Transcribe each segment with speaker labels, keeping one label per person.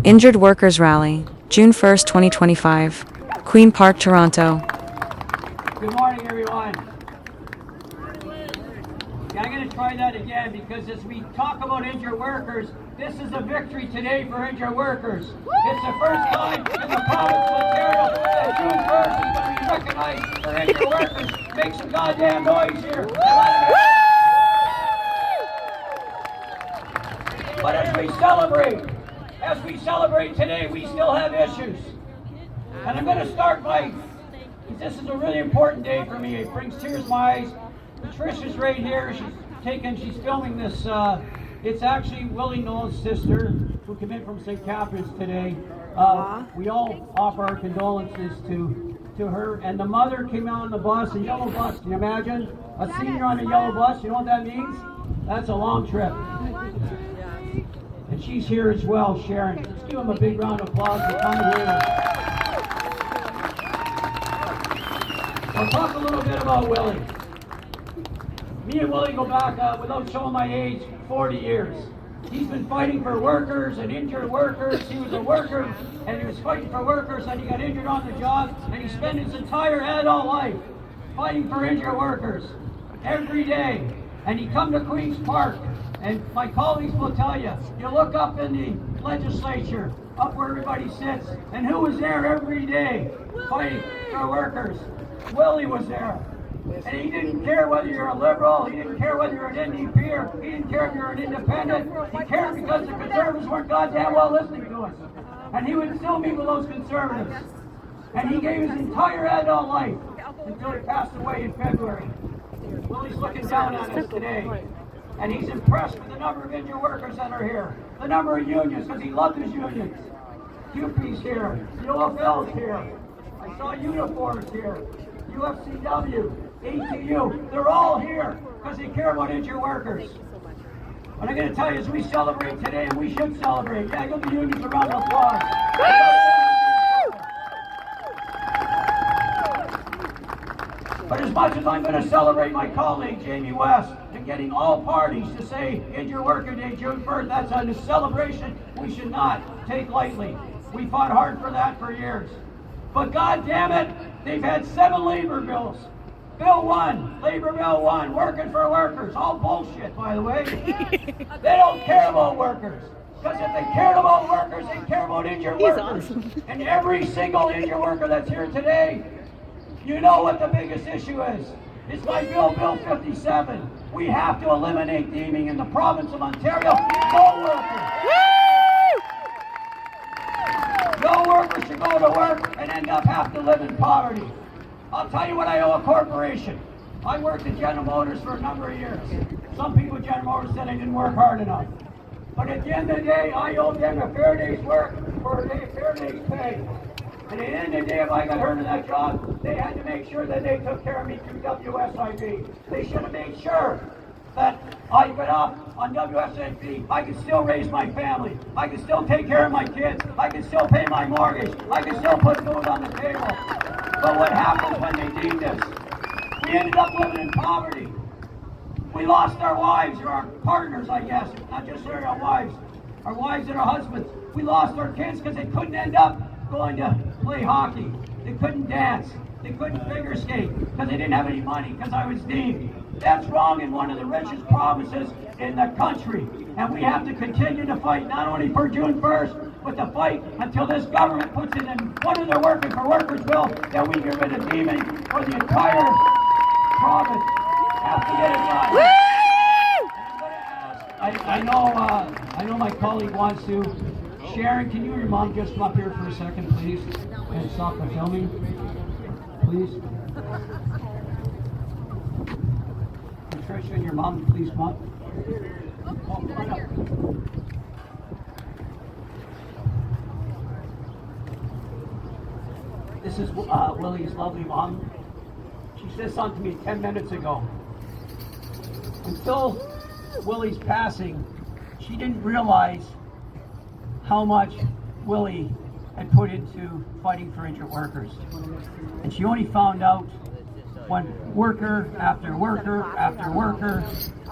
Speaker 1: Injured Workers Rally, June 1st, 2025. Queen Park, Toronto.
Speaker 2: Good morning, everyone. Yeah, I'm going to try that again because as we talk about injured workers, this is a victory today for injured workers. It's the first time in the province of Ontario that June 1st is going to be recognized for injured workers. Make some goddamn noise here. But as we celebrate today, we still have issues. And I'm going to start by, this is a really important day for me. It brings tears to my eyes. Patricia's right here. She's filming this. It's actually Willie Noel's sister who came in from St. Catharines today. We all offer our condolences to her. And the mother came out on the bus, a yellow bus. Can you imagine? A senior on a yellow bus. You know what that means? That's a long trip. And she's here as well, Sharon. Let's give them a big round of applause for coming here. I'll talk a little bit about Willie. Me and Willie go back, without showing my age, 40 years. He's been fighting for workers and injured workers. He was a worker, and he was fighting for workers, and he got injured on the job, and he spent his entire adult life fighting for injured workers every day. And he come to Queen's Park, and my colleagues will tell you, you look up in the legislature, up where everybody sits, and who was there every day fighting for workers? Willie was there. And he didn't care whether you're a Liberal, he didn't care whether you're an NDP, he didn't care if you're an independent. He cared because the Conservatives weren't goddamn well listening to us. And he would still meet with those Conservatives. And he gave his entire adult life until he passed away in February. Willie's looking down on us today. And he's impressed with the number of injured workers that are here. The number of unions, because he loved his unions. QP's here. UFL's here. I saw Unifor's here. UFCW, ATU. They're all here because they care about injured workers. What I'm going to tell you is we celebrate today, and we should celebrate. Yeah, give the unions a round of applause. But as much as I'm going to celebrate my colleague, Jamie West, and getting all parties to say Injured Worker Day, June 1st, that's a celebration we should not take lightly. We fought hard for that for years. But God damn it, they've had 7 labor bills. Bill 1, Labor Bill 1, working for workers. All bullshit, by the way. They don't care about workers. Because if they cared about workers, they care about injured workers. Awesome. And every single injured worker that's here today, you know what the biggest issue is. It's my bill, Bill 57. We have to eliminate deeming in the province of Ontario. No workers. No worker should go to work and end up having to live in poverty. I'll tell you what I owe a corporation. I worked at General Motors for a number of years. Some people at General Motors said I didn't work hard enough. But at the end of the day, I owed them a fair day's work for a fair day's pay. And at the end of the day, if I got hurt in that job, they had to make sure that they took care of me through WSIB. They should have made sure that I got off on WSIB, I could still raise my family. I could still take care of my kids. I could still pay my mortgage. I could still put food on the table. But what happens when they deemed us? We ended up living in poverty. We lost our wives, or our partners, I guess, not just our wives and our husbands. We lost our kids because they couldn't end up going to play hockey. They couldn't dance. They couldn't figure skate because they didn't have any money because I was deemed. That's wrong in one of the richest provinces in the country. And we have to continue to fight, not only for June 1st, but to fight until this government puts it in one of their Working for Workers bill that we get rid of deeming for the entire province. Have to get it done. I know my colleague wants to. Sharon, can you and your mom just come up here for a second, please? And stop the filming, please. Patricia and your mom, please come up. Oh, come on up. This is Willie's lovely mom. She said something to me 10 minutes ago. Until Willie's passing, she didn't realize how much Willie had put into fighting for injured workers. And she only found out when worker after worker after worker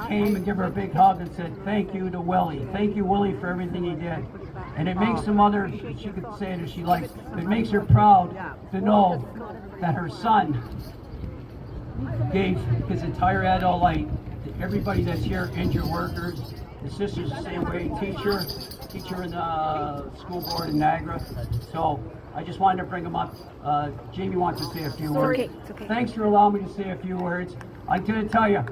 Speaker 2: came and gave her a big hug and said, thank you to Willie. Thank you, Willie, for everything he did. And it makes some other, she could say it if she likes, it makes her proud to know that her son gave his entire adult life to everybody that's here, injured workers. The sister's the same way, teacher in the school board in Niagara. So I just wanted to bring them up. Jamie wants to say a few words.
Speaker 3: It's okay.
Speaker 2: Thanks for allowing me to say a few words. I'm going to tell you,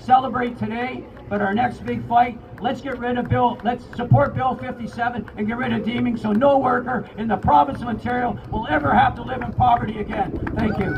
Speaker 2: celebrate today, but our next big fight, let's support Bill 57 and get rid of deeming so no worker in the province of Ontario will ever have to live in poverty again. Thank you.